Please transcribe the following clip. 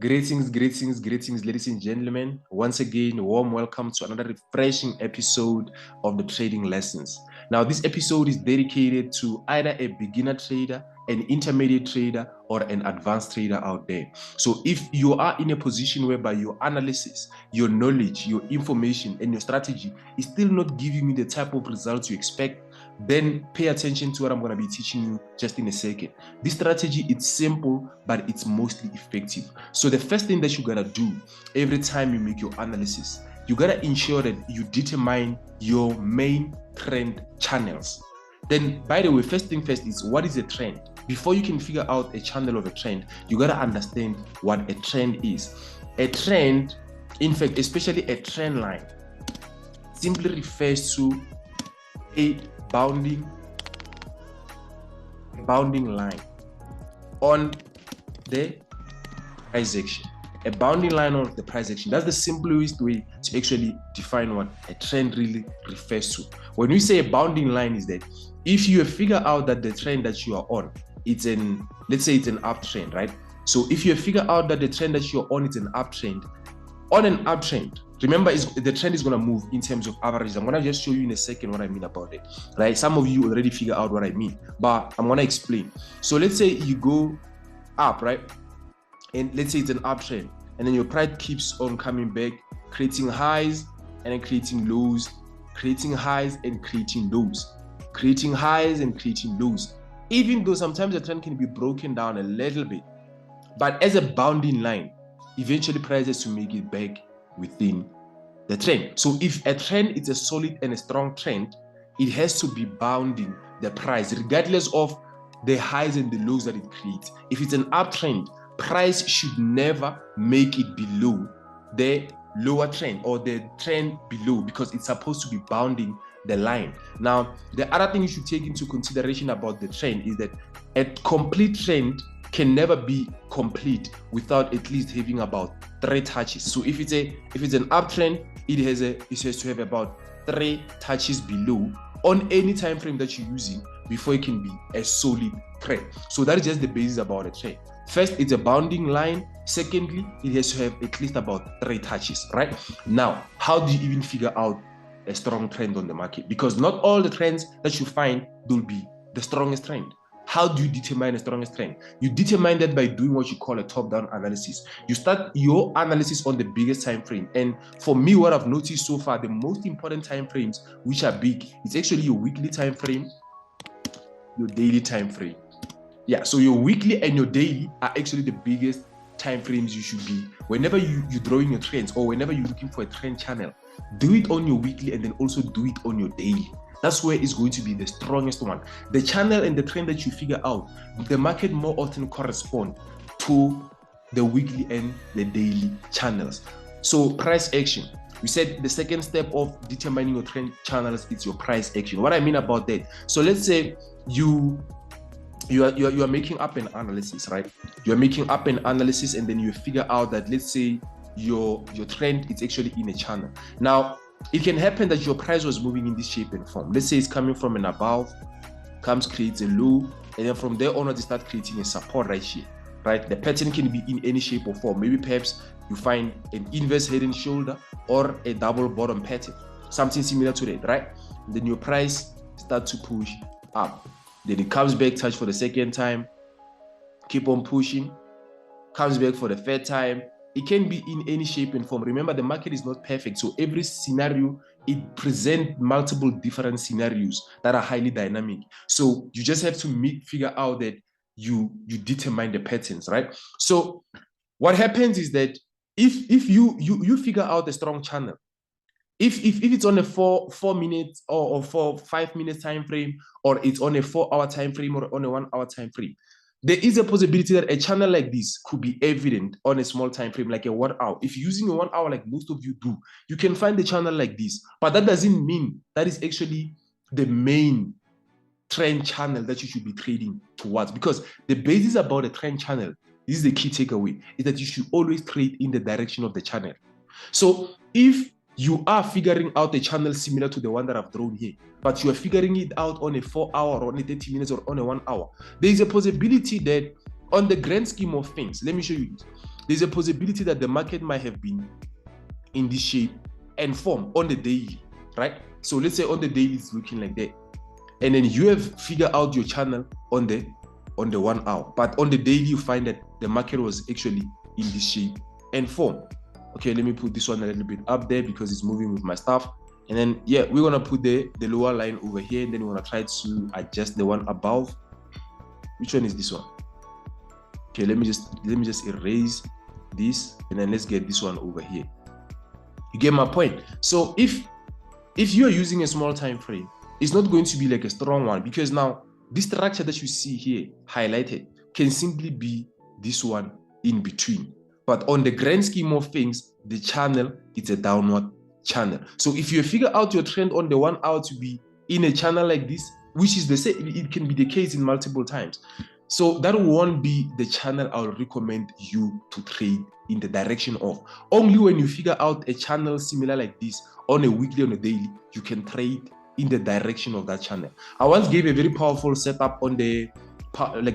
Greetings, ladies and gentlemen. Once again, warm welcome to another refreshing episode of the Trading Lessons. Now, this episode is dedicated to either a beginner trader, an intermediate trader, or an advanced trader out there. So, if you are in a position whereby your analysis, your knowledge, your information, and your strategy is still not giving you the type of results you expect, then pay attention to what I'm going to be teaching you just in a second. This strategy, it's simple, but it's mostly effective. So the first thing that you gotta do every time you make your analysis, you gotta ensure that you determine your main trend channels. Then, by the way, first thing first is, what is a trend? Before you can figure out a channel of a trend, you gotta understand what a trend is. A trend, in fact, especially a trend line, simply refers to a bounding line on the price action. A bounding line on the price action. That's the simplest way to actually define what a trend really refers to. When we say a bounding line, is that if you figure out that the trend that you are on, let's say it's an uptrend, right? So if you figure out that the trend that you're on is an uptrend, on an uptrend, remember, the trend is going to move in terms of averages. I'm going to just show you in a second what I mean about it, right? Some of you already figure out what I mean, but I'm going to explain. So let's say you go up, right? And let's say it's an uptrend, and then your price keeps on coming back, creating highs and then creating lows, creating highs and creating lows, creating highs and creating lows. Even though sometimes the trend can be broken down a little bit, but as a bounding line, eventually prices to make it back within the trend. So if a trend is a solid and a strong trend, it has to be bounding the price regardless of the highs and the lows that it creates. If it's an uptrend, price should never make it below the lower trend or the trend below, because it's supposed to be bounding the line. Now, the other thing you should take into consideration about the trend is that a complete trend can never be complete without at least having about 3 touches. So if it's an uptrend, it has to have about 3 touches below on any time frame that you're using before it can be a solid trend. So that is just the basis about a trend. First, it's a bounding line. Secondly, it has to have at least about 3 touches, right? Now, how do you even figure out a strong trend on the market? Because not all the trends that you find will be the strongest trend. How do you determine the strongest trend? You determine that by doing what you call a top-down analysis. You start your analysis on the biggest time frame. And for me, what I've noticed so far, the most important time frames which are big, it's actually your weekly time frame, your daily time frame. Yeah, so your weekly and your daily are actually the biggest time frames you should be. Whenever you're drawing your trends, or whenever you're looking for a trend channel, do it on your weekly and then also do it on your daily. That's where it's going to be the strongest one. The channel and the trend that you figure out, the market more often correspond to the weekly and the daily channels. So price action. We said the second step of determining your trend channels is your price action. What I mean about that, so let's say you are making up an analysis, right? You're making up an analysis and then you figure out that, let's say, your trend is actually in a channel. Now, it can happen that your price was moving in this shape and form. Let's say it's coming from an above, creates a low, and then from there onwards, it starts creating a support right here, right? The pattern can be in any shape or form. Maybe perhaps you find an inverse head and shoulder or a double bottom pattern, something similar to that, right? And then your price starts to push up. Then it comes back, touch for the second time, keep on pushing, comes back for the third time. It can be in any shape and form. Remember, the market is not perfect. So every scenario, it presents multiple different scenarios that are highly dynamic. So you just have to figure out that you determine the patterns, right? So what happens is that if you figure out a strong channel, if it's on a 4 minutes or 5 minutes time frame, or it's on a 4-hour time frame or on a 1-hour time frame, there is a possibility that a channel like this could be evident on a small time frame, like a 1 hour. If you're using a 1 hour, like most of you do, you can find the channel like this. But that doesn't mean that is actually the main trend channel that you should be trading towards. Because the basis about a trend channel, this is the key takeaway, is that you should always trade in the direction of the channel. So if you are figuring out a channel similar to the one that I've drawn here, but you are figuring it out on a 4 hour or on a 30 minutes or on a 1 hour, there is a possibility that on the grand scheme of things, let me show you this. There's a possibility that the market might have been in this shape and form on the daily, right? So let's say on the daily it's looking like that, and then you have figured out your channel on the 1 hour, but on the daily you find that the market was actually in this shape and form. Okay, let me put this one a little bit up there because it's moving with my stuff. And then yeah, we're gonna put the lower line over here, and then we're gonna try to adjust the one above. Which one is this one? Okay, let me just erase this, and then let's get this one over here. You get my point? So if you are using a small time frame, it's not going to be like a strong one, because now this structure that you see here highlighted can simply be this one in between. But on the grand scheme of things, the channel, it's a downward channel. So if you figure out your trend on the 1 hour to be in a channel like this, which is the same, it can be the case in multiple times. So that won't be the channel I would recommend you to trade in the direction of. Only when you figure out a channel similar like this on a weekly, on a daily, you can trade in the direction of that channel. I once gave a very powerful setup on the pound